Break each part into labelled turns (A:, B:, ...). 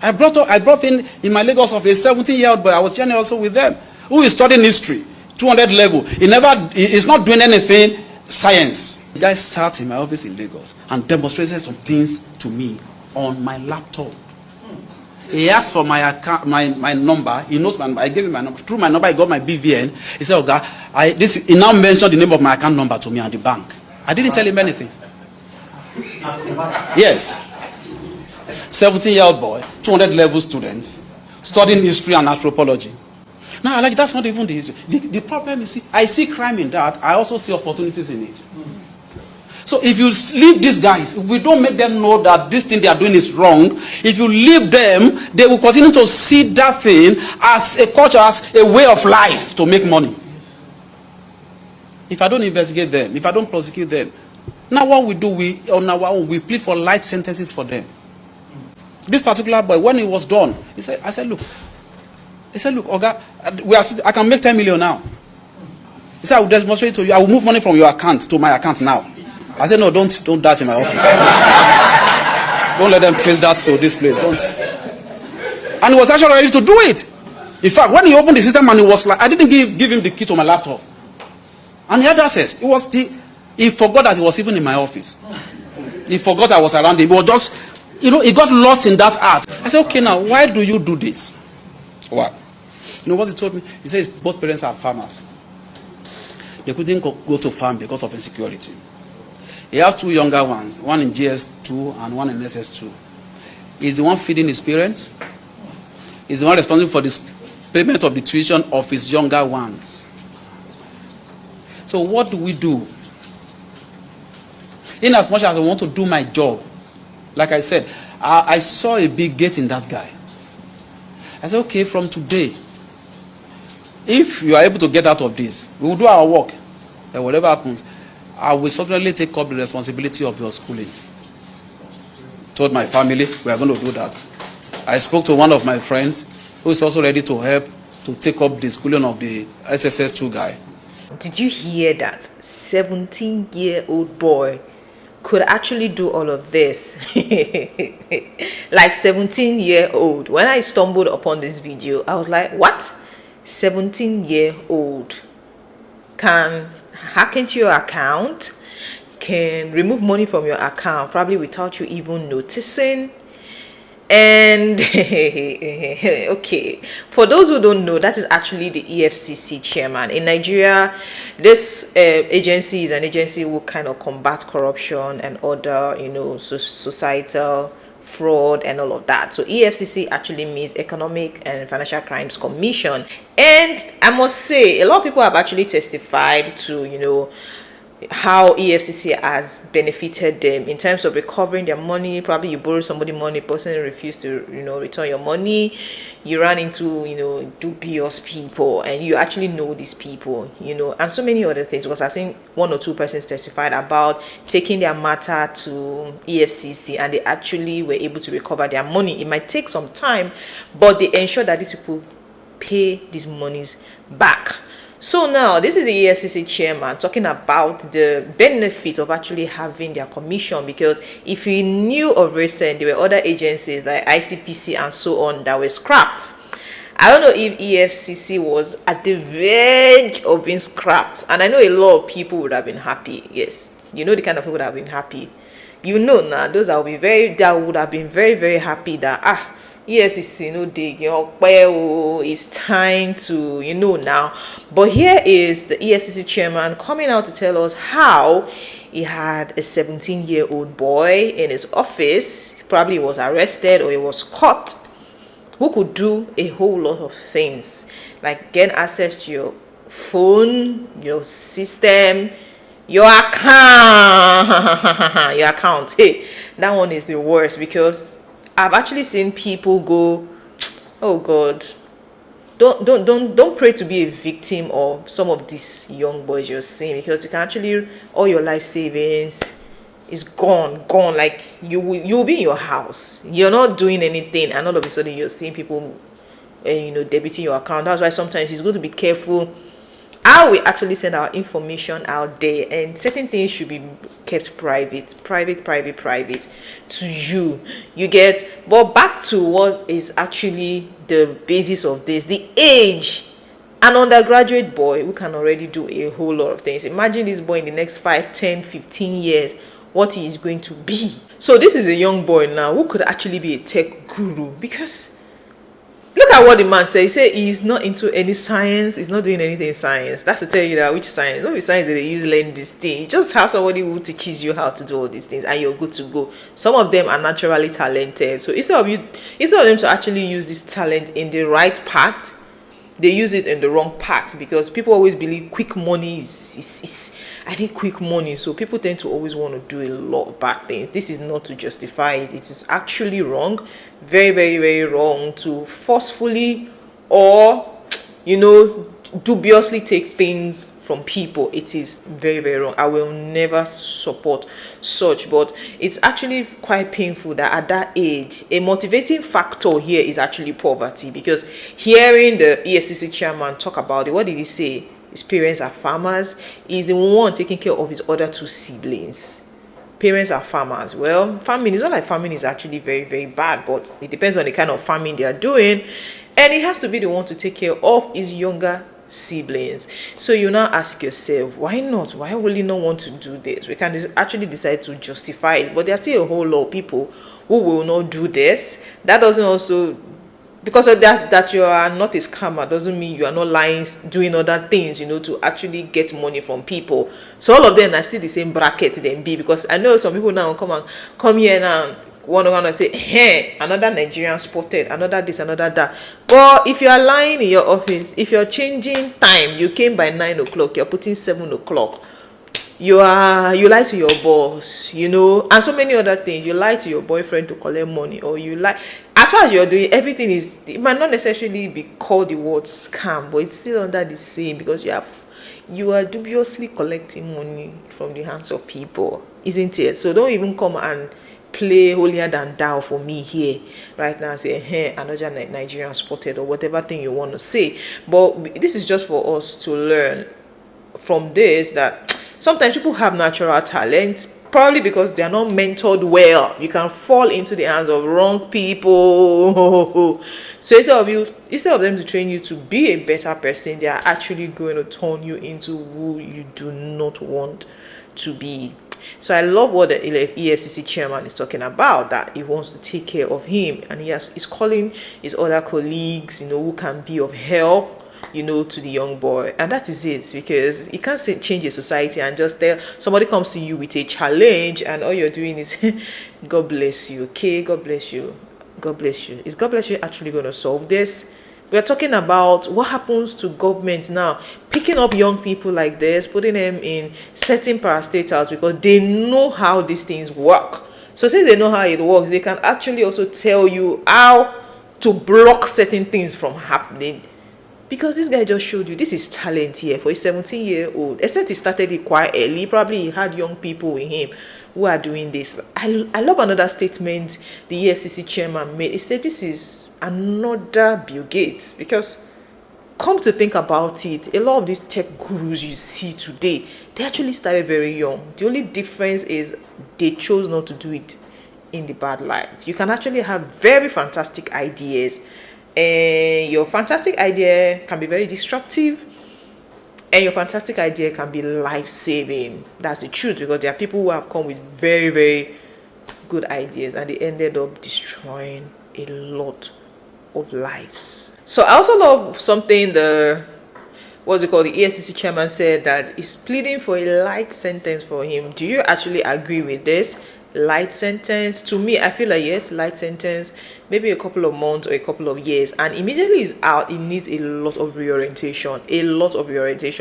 A: I brought in my Lagos office a 17-year-old boy. I was sharing also with them, who is studying history, 200 level. He's not doing anything science. The guy sat in my office in Lagos and demonstrated some things to me on my laptop. He asked for my account, my number. He knows my number. I gave him my number. Through my number, I got my BVN. He said, "Okay, he now mentioned the name of my account number to me at the bank." I didn't tell him anything. Yes. 17-year-old boy, 200 level student, studying history and anthropology. Now, that's not even the issue. The problem is, I see crime in that. I also see opportunities in it. So if you leave these guys, if we don't make them know that this thing they are doing is wrong, if you leave them, they will continue to see that thing as a culture, as a way of life to make money. If I don't investigate them, if I don't prosecute them, now what we do, we plead for light sentences for them. This particular boy, when he was done, I said, look, Oga, I can make 10 million now. He said, I will demonstrate to you. I will move money from your account to my account now. I said, no, don't that in my office. Don't let them trace that to this place. Don't. And he was actually ready to do it. In fact, when he opened the system and he was like, I didn't give him the key to my laptop. And he had access. He forgot that he was even in my office. He forgot I was around him. He was just, he got lost in that art. I said, okay, now, why do you do this? Why? You know what he told me? He says both parents are farmers. They couldn't go to farm because of insecurity. He has two younger ones, one in GS2 and one in SS2. He's the one feeding his parents. He's the one responsible for the payment of the tuition of his younger ones. So what do we do? In as much as I want to do my job, like I said, I saw a big gate in that guy. I said, okay, from today, if you are able to get out of this, we will do our work. And whatever happens, I will certainly take up the responsibility of your schooling. Told my family, we are going to do that. I spoke to one of my friends who is also ready to help to take up the schooling of the SSS2 guy.
B: Did you hear that? 17-year-old boy could actually do all of this. Like 17-year-old. When I stumbled upon this video, I was like, what? 17-year-old can hack into your account, can remove money from your account, probably without you even noticing. And okay, for those who don't know, that is actually the Efcc chairman. In Nigeria, this agency is an agency who kind of combat corruption and other, societal fraud and all of that. So Efcc actually means Economic and Financial Crimes Commission. And I must say, a lot of people have actually testified to, how EFCC has benefited them in terms of recovering their money. Probably you borrow somebody money, person refused to, return your money. You run into, dubious people, and you actually know these people, and so many other things. Because I've seen one or two persons testified about taking their matter to EFCC, and they actually were able to recover their money. It might take some time, but they ensure that these people pay these monies back. So now, this is the EFCC chairman talking about the benefit of actually having their commission, because if you knew of recent, there were other agencies like ICPC and so on that were scrapped. I don't know if EFCC was at the verge of being scrapped, and I know a lot of people would have been happy. Yes, the kind of people that have been happy. Now, those that would have been very, very happy that yes, it's time to, now. But here is the EFCC chairman coming out to tell us how he had a 17-year-old boy in his office. Probably he was arrested or he was caught, who could do a whole lot of things, like get access to your phone, your system, your account. Hey, that one is the worst, because I've actually seen people go, oh God, don't pray to be a victim of some of these young boys you're seeing, because you can actually, all your life savings is gone. Like you'll be in your house, you're not doing anything, and all of a sudden you're seeing people, debiting your account. That's why sometimes it's good to be careful how we actually send our information out there, and certain things should be kept private to you get. But back to what is actually the basis of this, the age. An undergraduate boy who can already do a whole lot of things. Imagine this boy in the next 5, 10, 15 years, what he is going to be. So this is a young boy now who could actually be a tech guru, because look at what the man said. He said he's not into any science. He's not doing anything in science. That's to tell you that which science. Not science that they use learn this thing. You just have somebody who teaches you how to do all these things, and you're good to go. Some of them are naturally talented. So instead of them to actually use this talent in the right path, they use it in the wrong path, because people always believe quick money is I need quick money. So people tend to always want to do a lot of bad things. This is not to justify it. It is actually wrong, very, very, very wrong to forcefully or dubiously take things from people. It is very, very wrong. I will never support such. But it's actually quite painful that at that age, a motivating factor here is actually poverty, because hearing the EFCC chairman talk about it, what did he say? His parents are farmers. He's the one taking care of his other 2 siblings. Parents are farmers. Well, farming is not like farming is actually very, very bad, but it depends on the kind of farming they are doing, and he has to be the one to take care of his younger siblings. So you now ask yourself, why not? Why will you not want to do this? We can actually decide to justify it, but there are still a whole lot of people who will not do this. That doesn't also, because of that you are not a scammer, doesn't mean you are not lying, doing other things, to actually get money from people. So all of them are still the same bracket then be, because I know some people now come here now, one to say, hey, another Nigerian spotted, another this, another that. But if you are lying in your office, if you're changing time, you came by 9 o'clock, you're putting 7 o'clock, you lie to your boss, and so many other things. You lie to your boyfriend to collect money, or you lie. As far as you're doing, everything it might not necessarily be called the word scam, but it's still under the same, because you are dubiously collecting money from the hands of people, isn't it? So don't even come and play holier than thou for me here right now and say, hey, another Nigerian spotted, or whatever thing you want to say. But this is just for us to learn from this, that sometimes people have natural talent, probably because they are not mentored well. You can fall into the hands of wrong people. So instead of them to train you to be a better person, they are actually going to turn you into who you do not want to be. So I love what the EFCC chairman is talking about, that he wants to take care of him, and he's calling his other colleagues, who can be of help, to the young boy. And that is it, because you can't change a society and just tell somebody comes to you with a challenge and all you're doing is God bless you, okay, God bless you, God bless you. Is God bless you actually going to solve this? We are talking about what happens to government now, picking up young people like this, putting them in certain parastatals, because they know how these things work. So since they know how it works, they can actually also tell you how to block certain things from happening. Because this guy just showed you, this is talent here for a 17-year-old. Except he started it quite early, probably he had young people with him who are doing this. I love another statement the EFCC chairman made. He said this is another Bill Gates, because come to think about it, a lot of these tech gurus you see today, they actually started very young. The only difference is they chose not to do it in the bad light. You can actually have very fantastic ideas, and your fantastic idea can be very destructive, and your fantastic idea can be life-saving. That's the truth, because there are people who have come with very, very good ideas and they ended up destroying a lot of lives. So I also love something the EFCC chairman said, that he's pleading for a light sentence for him. Do you actually agree with this? Light sentence? To me, I feel like yes, light sentence, maybe a couple of months or a couple of years, and immediately he's out, he needs a lot of reorientation,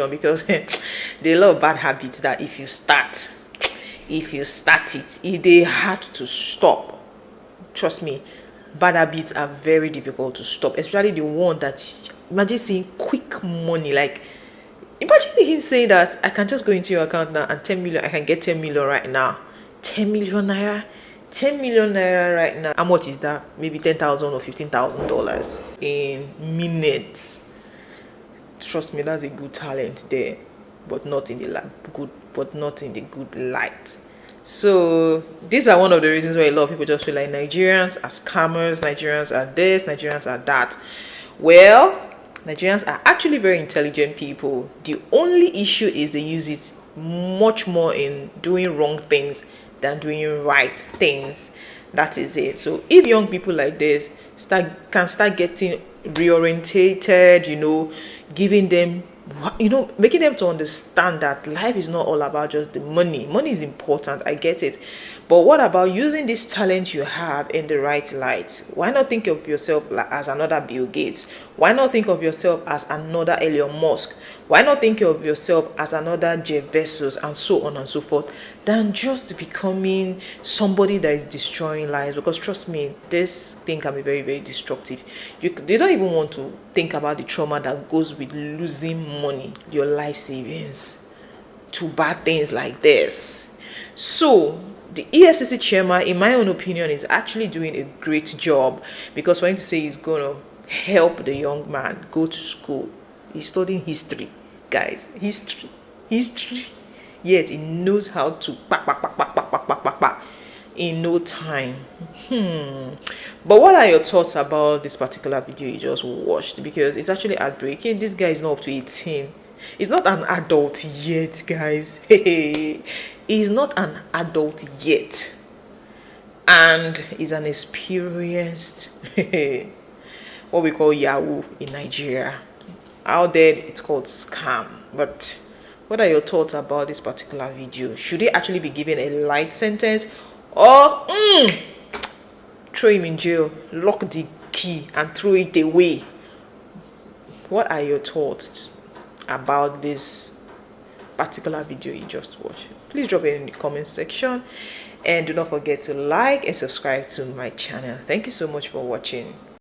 B: because there are a lot of bad habits that if you start it, they hard to stop. Trust me, bad habits are very difficult to stop, especially the one that, imagine seeing quick money. Like, imagine him saying that I can just go into your account now and 10 million, I can get 10 million right now. 10 million naira right now. How much is that? Maybe $10,000 or $15,000 in minutes. trust me, that's a good talent there, but not in the good light. So these are one of the reasons why a lot of people just feel like Nigerians are scammers, Nigerians are this, Nigerians are that. Well, Nigerians are actually very intelligent people. The only issue is they use it much more in doing wrong things than doing right things. That is it. So if young people like this can start getting reorientated, giving them, making them to understand that life is not all about just the money. Money is important, I get it, but what about using this talent you have in the right light? Why not think of yourself as another Bill Gates? Why not think of yourself as another Elon Musk? Why not think of yourself as another Jeff Bezos, and so on and so forth, than just becoming somebody that is destroying lives? Because trust me, this thing can be very, very destructive. They don't even want to think about the trauma that goes with losing money, your life savings, to bad things like this. So the EFCC chairman, in my own opinion, is actually doing a great job, because for him to say he's going to help the young man go to school, he's studying history, guys, history, yet he knows how to in no time. But what are your thoughts about this particular video you just watched? Because it's actually heartbreaking. This guy is not up to 18. He's not an adult yet, guys. He's not an adult yet, and he's an experienced what we call Yahoo in Nigeria. Out there it's called scam. But what are your thoughts about this particular video? Should he actually be given a light sentence, or throw him in jail, lock the key and throw it away? What are your thoughts about this particular video you just watched? Please drop it in the comment section, and do not forget to like and subscribe to my channel. Thank you so much for watching.